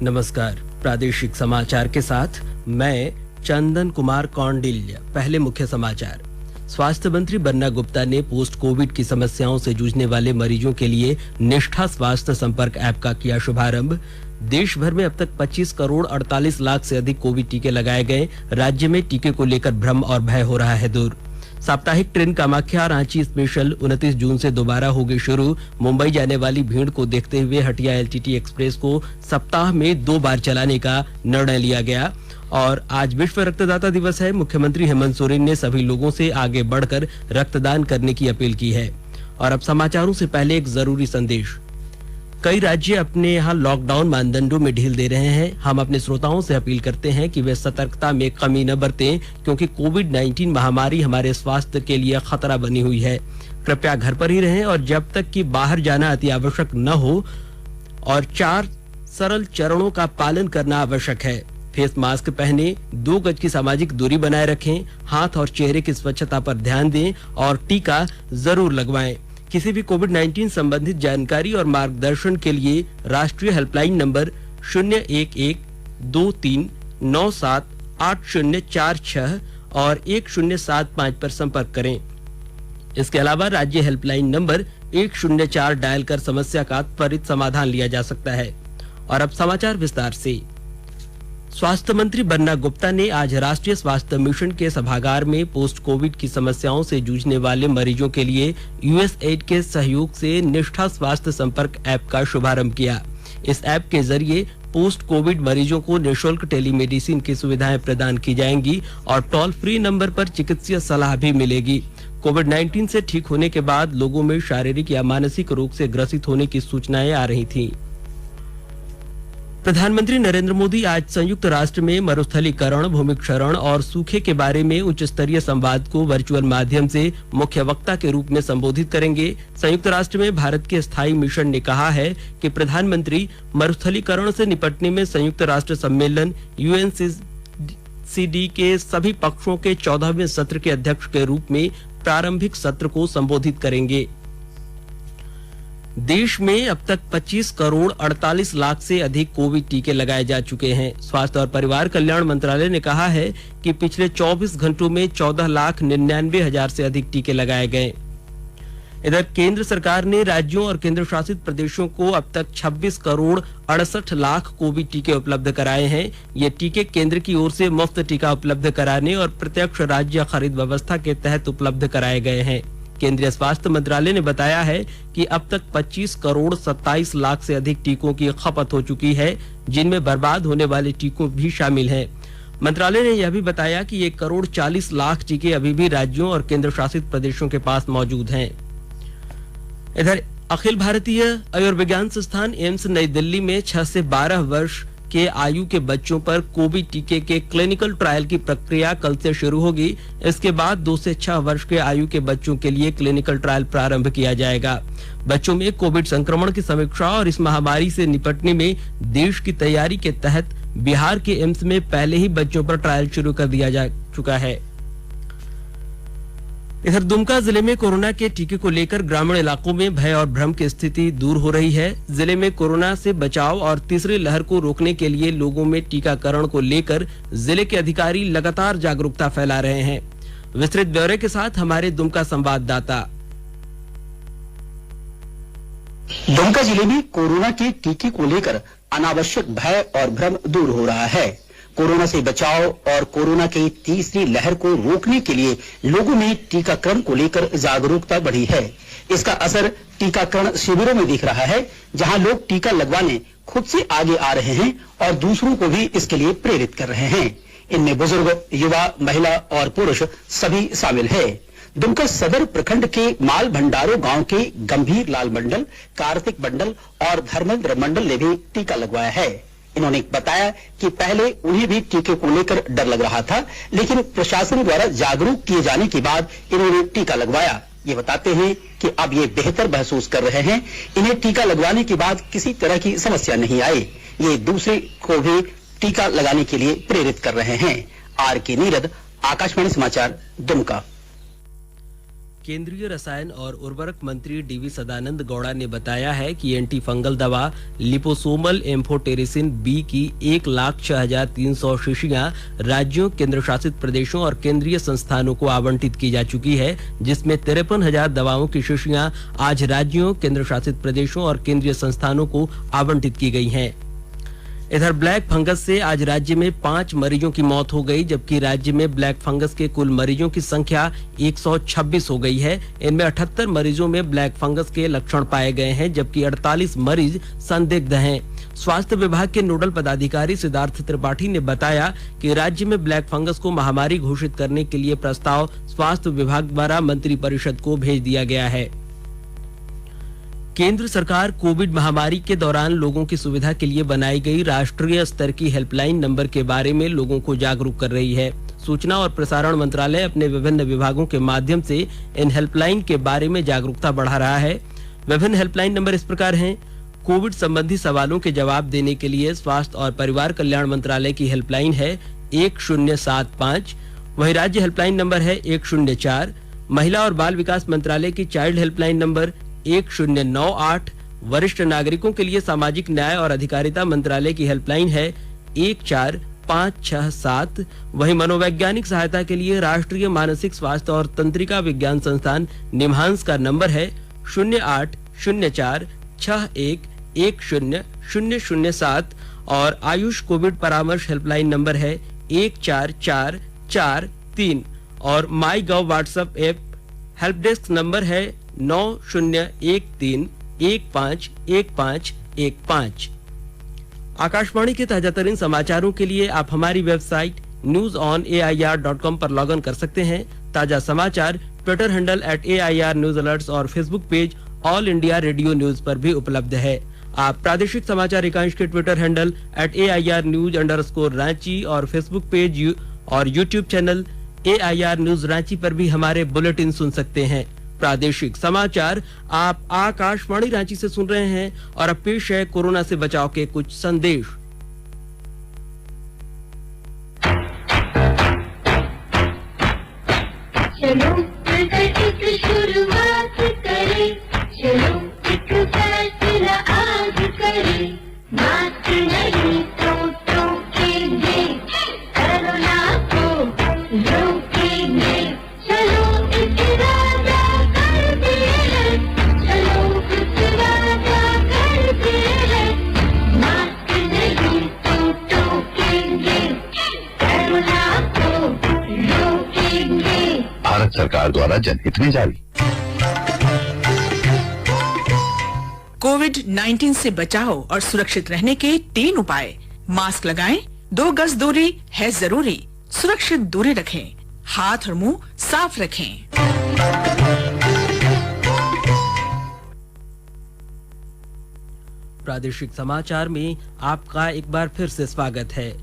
नमस्कार। प्रादेशिक समाचार के साथ मैं चंदन कुमार कौंडिल्य। पहले मुख्य समाचार। स्वास्थ्य मंत्री बन्ना गुप्ता ने पोस्ट कोविड की समस्याओं से जूझने वाले मरीजों के लिए निष्ठा स्वास्थ्य संपर्क ऐप का किया शुभारंभ। देश भर में अब तक 25 करोड़ 48 लाख से अधिक कोविड टीके लगाए गए। राज्य में टीके को लेकर भ्रम और भय हो रहा है दूर। साप्ताहिक ट्रेन कामाख्या रांची स्पेशल 29 जून से दोबारा होगी शुरू। मुंबई जाने वाली भीड़ को देखते हुए हटिया एलटीटी एक्सप्रेस को सप्ताह में 2 बार चलाने का निर्णय लिया गया। और आज विश्व रक्तदाता दिवस है। मुख्यमंत्री हेमंत सोरेन ने सभी लोगों से आगे बढ़कर रक्तदान करने की अपील की है। और अब समाचारों से पहले एक जरूरी संदेश। कई राज्य अपने यहाँ लॉकडाउन मानदंडों में ढील दे रहे हैं। हम अपने श्रोताओं से अपील करते हैं कि वे सतर्कता में कमी न बरतें, क्योंकि कोविड-19 महामारी हमारे स्वास्थ्य के लिए खतरा बनी हुई है। कृपया घर पर ही रहें और जब तक कि बाहर जाना अति आवश्यक न हो, और 4 सरल चरणों का पालन करना आवश्यक है। फेस मास्क पहने, 2 गज की सामाजिक दूरी बनाए रखें, हाथ और चेहरे की स्वच्छता पर ध्यान दें और टीका जरूर लगवाएं। किसी भी कोविड-19 संबंधित जानकारी और मार्गदर्शन के लिए राष्ट्रीय हेल्पलाइन नंबर 011-2397-8046 और 1075 पर संपर्क करें। इसके अलावा राज्य हेल्पलाइन नंबर 104 डायल कर समस्या का त्वरित समाधान लिया जा सकता है। और अब समाचार विस्तार से। स्वास्थ्य मंत्री बन्ना गुप्ता ने आज राष्ट्रीय स्वास्थ्य मिशन के सभागार में पोस्ट कोविड की समस्याओं से जूझने वाले मरीजों के लिए यूएसएड के सहयोग से निष्ठा स्वास्थ्य संपर्क ऐप का शुभारंभ किया। इस ऐप के जरिए पोस्ट कोविड मरीजों को निःशुल्क टेलीमेडिसिन की सुविधाएं प्रदान की जाएंगी और टोल फ्री नंबर पर चिकित्सीय सलाह भी मिलेगी। कोविड-19 से ठीक होने के बाद लोगों में शारीरिक या मानसिक रोग से ग्रसित होने की सूचनाएं आ रही थीं। प्रधानमंत्री नरेंद्र मोदी आज संयुक्त राष्ट्र में मरुस्थलीकरण, भूमिक्षरण और सूखे के बारे में उच्च स्तरीय संवाद को वर्चुअल माध्यम से मुख्य वक्ता के रूप में संबोधित करेंगे। संयुक्त राष्ट्र में भारत के स्थायी मिशन ने कहा है कि प्रधानमंत्री मरुस्थलीकरण से निपटने में संयुक्त राष्ट्र सम्मेलन UNCCD के सभी पक्षों के 14वें सत्र के अध्यक्ष के रूप में प्रारंभिक सत्र को संबोधित करेंगे। देश में अब तक 25 करोड़ 48 लाख से अधिक कोविड टीके लगाए जा चुके हैं। स्वास्थ्य और परिवार कल्याण मंत्रालय ने कहा है कि पिछले 24 घंटों में 14,99,000 से अधिक टीके लगाए गए। इधर केंद्र सरकार ने राज्यों और केंद्र शासित प्रदेशों को अब तक 26 करोड़ 68 लाख कोविड टीके उपलब्ध कराए हैं। ये टीके केंद्र की ओर से मुफ्त टीका उपलब्ध कराने और प्रत्यक्ष राज्य खरीद व्यवस्था के तहत उपलब्ध कराए गए हैं। केंद्रीय स्वास्थ्य मंत्रालय ने बताया है कि अब तक 25 करोड़ 27 लाख से अधिक टीकों की खपत हो चुकी है, जिनमें बर्बाद होने वाले टीकों भी शामिल हैं। मंत्रालय ने यह भी बताया कि 1 करोड़ 40 लाख टीके अभी भी राज्यों और केंद्र शासित प्रदेशों के पास मौजूद हैं। इधर अखिल भारतीय आयुर्विज्ञान संस्थान एम्स नई दिल्ली में 6 से 12 वर्ष के आयु के बच्चों पर कोविड टीके के क्लिनिकल ट्रायल की प्रक्रिया कल से शुरू होगी। इसके बाद 2 से 6 वर्ष के आयु के बच्चों के लिए क्लिनिकल ट्रायल प्रारंभ किया जाएगा। बच्चों में कोविड संक्रमण की समीक्षा और इस महामारी से निपटने में देश की तैयारी के तहत बिहार के एम्स में पहले ही बच्चों पर ट्रायल शुरू कर दिया जा चुका है। इधर दुमका जिले में कोरोना के टीके को लेकर ग्रामीण इलाकों में भय और भ्रम की स्थिति दूर हो रही है। जिले में कोरोना से बचाव और तीसरी लहर को रोकने के लिए लोगों में टीकाकरण को लेकर जिले के अधिकारी लगातार जागरूकता फैला रहे हैं। विस्तृत ब्यौरे के साथ हमारे दुमका संवाददाता। दुमका जिले में कोरोना के टीके को लेकर अनावश्यक भय और भ्रम दूर हो रहा है। कोरोना से बचाव और कोरोना की तीसरी लहर को रोकने के लिए लोगों में टीकाकरण को लेकर जागरूकता बढ़ी है। इसका असर टीकाकरण शिविरों में दिख रहा है, जहां लोग टीका लगवाने खुद से आगे आ रहे हैं और दूसरों को भी इसके लिए प्रेरित कर रहे हैं। इनमें बुजुर्ग, युवा, महिला और पुरुष सभी शामिल है। दुमका सदर प्रखंड के माल भंडारो गांव के गंभीर लाल मंडल, कार्तिक मंडल और धर्मेंद्र मंडल ने भी टीका लगवाया है। इन्होंने बताया कि पहले उन्हें भी टीके को लेकर डर लग रहा था, लेकिन प्रशासन द्वारा जागरूक किए जाने के बाद इन्होंने टीका लगवाया। ये बताते हैं कि अब ये बेहतर महसूस कर रहे हैं। इन्हें टीका लगवाने के बाद किसी तरह की समस्या नहीं आई। ये दूसरे को भी टीका लगाने के लिए प्रेरित कर रहे हैं। आर के नीरद, आकाशवाणी समाचार, दुमका। केंद्रीय रसायन और उर्वरक मंत्री डीवी सदानंद गौड़ा ने बताया है कि एंटी फंगल दवा लिपोसोमल एम्फोटेरिसिन बी की 1,06,300 शीशियां राज्यों, केंद्र शासित प्रदेशों और केंद्रीय संस्थानों को आवंटित की जा चुकी है, जिसमें 53,000 दवाओं की शीशियां आज राज्यों, केंद्र शासित प्रदेशों और केंद्रीय संस्थानों को आवंटित की गई हैं। इधर ब्लैक फंगस से आज राज्य में 5 मरीजों की मौत हो गई, जबकि राज्य में ब्लैक फंगस के कुल मरीजों की संख्या 126 हो गई है। इनमें 78 मरीजों में ब्लैक फंगस के लक्षण पाए गए हैं, जबकि 48 मरीज संदिग्ध हैं। स्वास्थ्य विभाग के नोडल पदाधिकारी सिद्धार्थ त्रिपाठी ने बताया कि राज्य में ब्लैक फंगस को महामारी घोषित करने के लिए प्रस्ताव स्वास्थ्य विभाग द्वारा मंत्रिपरिषद को भेज दिया गया है। केंद्र सरकार कोविड महामारी के दौरान लोगों की सुविधा के लिए बनाई गई राष्ट्रीय स्तर की हेल्पलाइन नंबर के बारे में लोगों को जागरूक कर रही है। सूचना और प्रसारण मंत्रालय अपने विभिन्न विभागों के माध्यम से इन हेल्पलाइन के बारे में जागरूकता बढ़ा रहा है। विभिन्न हेल्पलाइन नंबर इस प्रकार हैं। कोविड संबंधी सवालों के जवाब देने के लिए स्वास्थ्य और परिवार कल्याण मंत्रालय की हेल्पलाइन है 1075। वहीं राज्य हेल्पलाइन नंबर है 104। महिला और बाल विकास मंत्रालय की चाइल्ड हेल्पलाइन नंबर 1098। वरिष्ठ नागरिकों के लिए सामाजिक न्याय और अधिकारिता मंत्रालय की हेल्पलाइन है 14567। वहीं मनोवैज्ञानिक सहायता के लिए राष्ट्रीय मानसिक स्वास्थ्य और तंत्रिका विज्ञान संस्थान निम्हांस का नंबर है 080461100007 और आयुष कोविड परामर्श हेल्पलाइन नंबर है 14443 और my gov WhatsApp app help desk number है 9013151515। आकाशवाणी के ताजातरीन समाचारों के लिए आप हमारी वेबसाइट newsonair.com पर लॉग इन कर सकते हैं। ताजा समाचार Twitter handle @AIR News Alerts और Facebook page all India radio news पर भी उपलब्ध है। आप प्रादेशिक समाचार एकांश के ट्विटर हैंडल @AIR News_Ranchi और फेसबुक पेज और YouTube channel AIR News Ranchi पर भी हमारे बुलेटिन सुन सकते हैं। प्रादेशिक समाचार आप आकाशवाणी रांची से सुन रहे हैं और अब पेश है कोरोना से बचाव के कुछ संदेश। चलो एक शुरुआत करें, चलो एक फैसला आज करें, मास्क नहीं तो टोकेंगे, कोरोना को रोकेंगे, चलो एक वादा करते हैं, चलो एक वादा करते हैं, मास्क नहीं तो टोकेंगे, कोरोना को रोकेंगे। भारत सरकार द्वारा जनहित में जारी। कोविड-19 से बचाव और सुरक्षित रहने के 3 उपाय। मास्क लगाएं, 2 गज दूरी है जरूरी, सुरक्षित दूरी रखें, हाथ और मुंह साफ रखें। प्रादेशिक समाचार में आपका एक बार फिर से स्वागत है।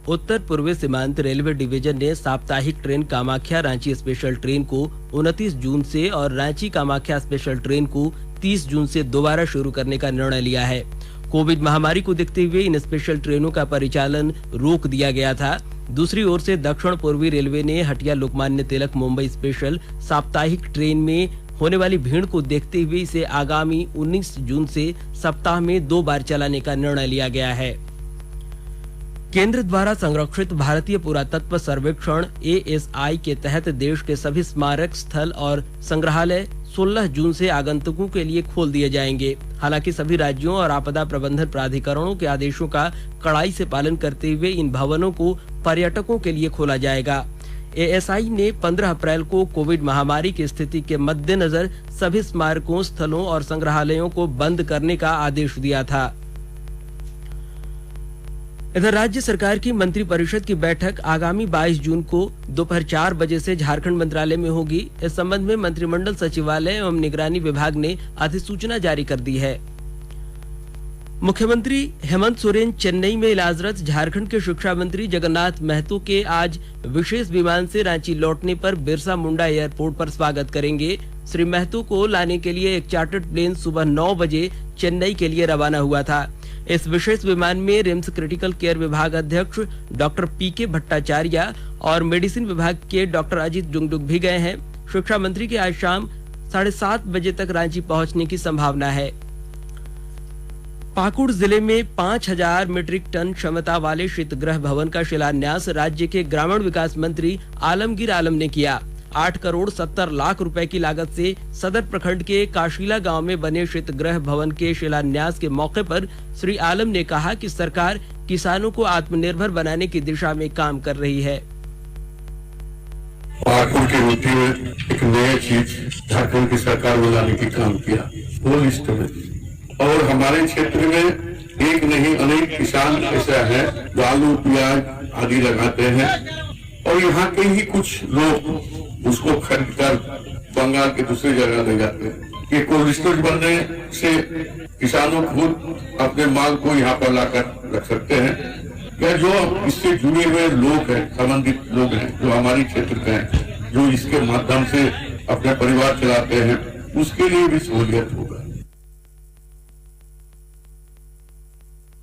उत्तर पूर्वी सीमांत रेलवे डिवीजन ने साप्ताहिक train Kamakhya Ranchi special train को 29 जून से और रांची कामाख्या स्पेशल ट्रेन को 30 जून से दोबारा शुरू करने का निर्णय लिया है। कोविड महामारी को देखते हुए इन स्पेशल ट्रेनों का परिचालन रोक दिया गया था। दूसरी ओर से दक्षिण पूर्वी रेलवे ने हटिया लोकमान्य तिलक मुंबई स्पेशल साप्ताहिक ट्रेन में होने वाली भीड़ को देखते हुए इसे आगामी 19 जून से सप्ताह में 2 बार चलाने का निर्णय लिया गया है। केंद्र द्वारा संरक्षित भारतीय पुरातत्व सर्वेक्षण ASI के तहत देश के सभी स्मारक स्थल और संग्रहालय 16 जून से आगंतुकों के लिए खोल दिए जाएंगे। हालांकि सभी राज्यों और आपदा प्रबंधन प्राधिकरणों के आदेशों का कड़ाई से पालन करते हुए इन भवनों को पर्यटकों के लिए खोला जाएगा। ASI ने 15 अप्रैल को कोविड महामारी की स्थिति के मद्देनजर सभी स्मारकों, स्थलों और संग्रहालयों को बंद करने का आदेश दिया था। इधर राज्य सरकार की मंत्रिपरिषद की बैठक आगामी 22 जून को दोपहर 4 बजे से झारखंड मंत्रालय में होगी। इस संबंध में मंत्रिमंडल सचिवालय एवं निगरानी विभाग ने अधिसूचना जारी कर दी है। मुख्यमंत्री हेमंत सोरेन चेन्नई में इलाजरत झारखंड के शिक्षा मंत्री जगन्नाथ महतो के आज विशेष विमान से रांची लौटने पर बिरसा मुंडा एयरपोर्ट पर स्वागत करेंगे। श्री महतो को लाने के लिए एक चार्टर्ड प्लेन सुबह 9 बजे चेन्नई के लिए रवाना हुआ था। इस विशेष विमान में रिम्स क्रिटिकल केयर विभाग अध्यक्ष डॉक्टर PK भट्टाचार्य और मेडिसिन विभाग के डॉक्टर अजित जुंगडुक भी गए हैं। शिक्षा मंत्री के आज शाम 7:30 बजे तक रांची पहुंचने की संभावना है। पाकुड़ जिले में 5000 मीट्रिक टन क्षमता वाले शीतगृह भवन का शिलान्यास राज्य के ग्रामीण विकास मंत्री आलमगीर आलम ने किया। 8 करोड़ 70 लाख रुपए की लागत से सदर प्रखंड के काशीला गांव में बने शीतगृह भवन के शिलान्यास के मौके पर श्री आलम ने कहा कि सरकार किसानों को आत्मनिर्भर बनाने की दिशा में काम कर रही है। पाकुड़ के नीति में एक नया चीज झारखंड की सरकार ने लाने की काम किया, वो लिस्ट में। और हमारे क्षेत्र में एक नहीं अनेक किसान ऐसा है जो आलू प्याज आदि लगाते हैं और यहाँ के ही कुछ लोग उसको खरीद कर बंगाल के दूसरी जगह ले जाते हैं। ये कोल्ड स्टोरेज बनने से किसानों खुद अपने माल को यहाँ पर लाकर रख सकते हैं। या जो इससे जुड़े हुए लोग हैं, संबंधित लोग हैं जो हमारे क्षेत्र के हैं, जो इसके माध्यम से अपने परिवार चलाते हैं, उसके लिए भी सहूलियत होगा।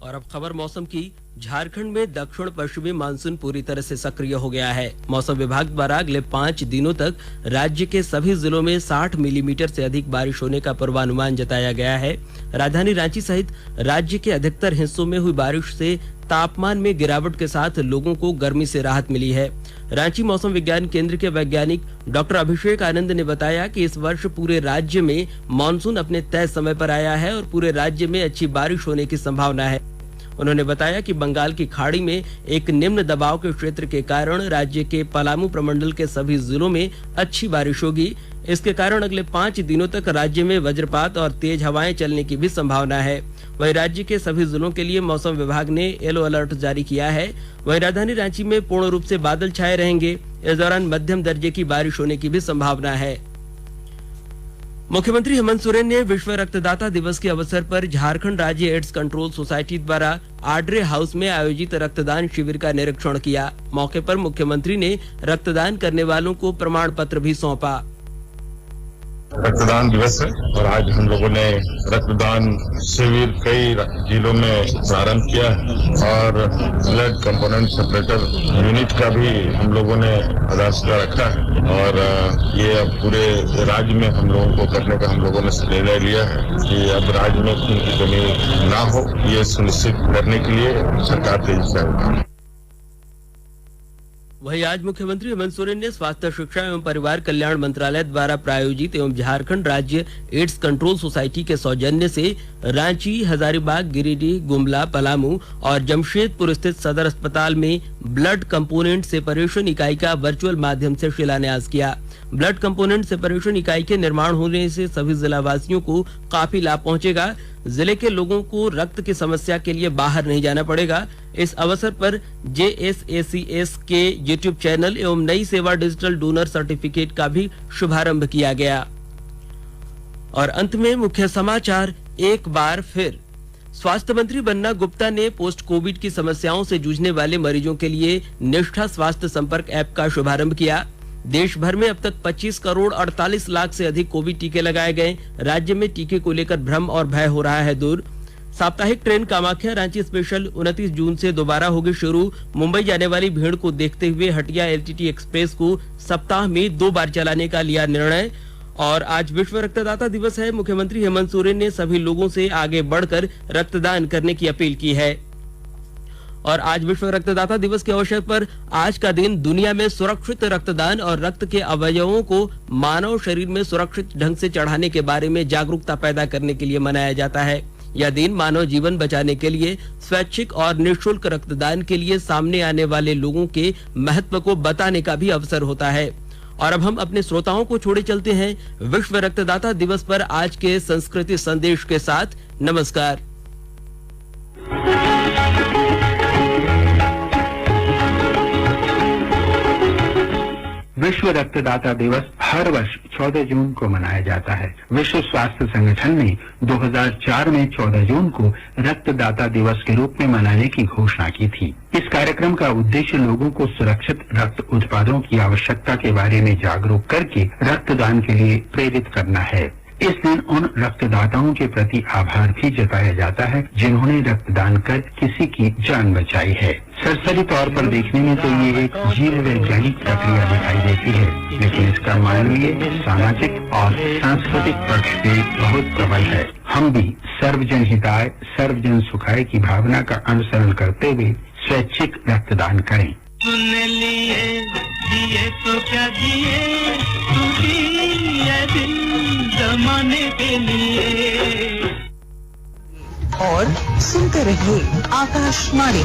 और अब खबर मौसम की। झारखंड में दक्षिण पश्चिमी मानसून पूरी तरह से सक्रिय हो गया है। मौसम विभाग द्वारा अगले 5 दिनों तक राज्य के सभी जिलों में 60 मिलीमीटर से अधिक बारिश होने का पूर्वानुमान जताया गया है। राजधानी रांची सहित राज्य के अधिकतर हिस्सों में हुई बारिश से तापमान में गिरावट के साथ लोगों को गर्मी से राहत मिली है। रांची मौसम विज्ञान केंद्र के वैज्ञानिक डॉक्टर अभिषेक आनंद ने बताया कि इस वर्ष पूरे राज्य में मानसून अपने तय समय पर आया है और पूरे राज्य में अच्छी बारिश होने की संभावना है। उन्होंने बताया कि बंगाल की खाड़ी में एक निम्न दबाव के क्षेत्र के कारण राज्य के पलामू प्रमंडल के सभी जिलों में अच्छी बारिश होगी। इसके कारण अगले 5 दिनों तक राज्य में वज्रपात और तेज हवाएं चलने की भी संभावना है। वहीं राज्य के सभी जिलों के लिए मौसम विभाग ने येलो अलर्ट जारी किया है। वहीं राजधानी रांची में पूर्ण रूप से बादल छाए रहेंगे। इस दौरान मध्यम दर्जे की बारिश होने की भी संभावना है। मुख्यमंत्री हेमंत सोरेन ने विश्व रक्तदाता दिवस के अवसर पर झारखंड राज्य एड्स कंट्रोल सोसाइटी द्वारा आड्रे हाउस में आयोजित रक्तदान शिविर का निरीक्षण किया। मौके पर मुख्यमंत्री ने रक्तदान करने वालों को प्रमाण पत्र भी सौंपा। रक्तदान दिवस है और आज हम लोगों ने रक्तदान शिविर कई जिलों में प्रारंभ किया है और ब्लड कंपोनेंट सेपरेटर यूनिट का भी हम लोगों ने आधारशिला रखा है और ये अब पूरे राज्य में हम लोगों को करने का हम लोगों ने निर्णय लिया है कि अब राज्य में खून की कमी ना हो, ये सुनिश्चित करने के लिए सरकार तेजी से आगे। वहीं आज मुख्यमंत्री हेमंत सोरेन ने स्वास्थ्य शिक्षा एवं परिवार कल्याण मंत्रालय द्वारा प्रायोजित एवं झारखंड राज्य एड्स कंट्रोल सोसाइटी के सौजन्य से रांची, हजारीबाग, गिरिडीह, गुमला, पलामू और जमशेदपुर स्थित सदर अस्पताल में ब्लड कंपोनेंट सेपरेशन इकाई का वर्चुअल माध्यम से शिलान्यास किया। ब्लड कंपोनेंट सेपरेशन इकाई के निर्माण होने से सभी जिला वासियों को काफी लाभ पहुंचेगा। जिले के लोगों को रक्त की समस्या के लिए बाहर नहीं जाना पड़ेगा। इस अवसर पर JSACS के यूट्यूब चैनल एवं नई सेवा डिजिटल डोनर सर्टिफिकेट का भी शुभारंभ किया गया। और अंत में मुख्य समाचार एक बार फिर। स्वास्थ्य मंत्री बन्ना गुप्ता ने पोस्ट कोविड की समस्याओं से जूझने वाले मरीजों के लिए निष्ठा स्वास्थ्य संपर्क ऐप का शुभारंभ किया। देश भर में अब तक 25 करोड़ 48 लाख से अधिक कोविड टीके लगाए गए। राज्य में टीके को लेकर भ्रम और भय हो रहा है दूर। साप्ताहिक ट्रेन कामाख्या रांची स्पेशल 29 जून से दोबारा होगी शुरू। मुंबई जाने वाली भीड़ को देखते हुए हटिया LTT एक्सप्रेस को सप्ताह में 2 बार चलाने का लिया निर्णय। और आज विश्व रक्तदाता दिवस है। मुख्यमंत्री हेमंत सोरेन ने सभी लोगों से आगे बढ़कर रक्तदान करने की अपील की है। और आज विश्व रक्तदाता दिवस के अवसर पर आज का दिन दुनिया में सुरक्षित रक्तदान और रक्त के अवयवों को मानव शरीर में सुरक्षित ढंग से चढ़ाने के बारे में जागरूकता पैदा करने के लिए मनाया जाता है। यह दिन मानव जीवन बचाने के लिए स्वैच्छिक और निःशुल्क रक्तदान के लिए सामने आने वाले लोगों के महत्व को बताने का भी अवसर होता है। और अब हम अपने श्रोताओं को छोड़े चलते हैं विश्व रक्तदाता दिवस पर आज के संस्कृति संदेश के साथ। नमस्कार। विश्व रक्तदाता दिवस हर वर्ष 14 जून को मनाया जाता है। विश्व स्वास्थ्य संगठन ने 2004 में 14 जून को रक्तदाता दिवस के रूप में मनाने की घोषणा की थी। इस कार्यक्रम का उद्देश्य लोगों को सुरक्षित रक्त उत्पादों की आवश्यकता के बारे में जागरूक करके रक्तदान के लिए प्रेरित करना है। इस दिन उन रक्तदाताओं के प्रति आभार भी जताया जाता है जिन्होंने रक्तदान कर किसी की जान बचाई है। सरसरी तौर पर देखने में तो ये एक जीव वैज्ञानिक प्रक्रिया दिखाई देती है, लेकिन इसका मानवीय, सामाजिक और सांस्कृतिक पक्ष भी बहुत प्रबल है। हम भी सर्वजन हिताय सर्वजन सुखाय की भावना का अनुसरण करते हुए स्वैच्छिक रक्तदान करें। सुन लिए दिए तो क्या दिए, तू दिए दिल जमाने के लिए। और सुनते रहिए आकाशवाणी।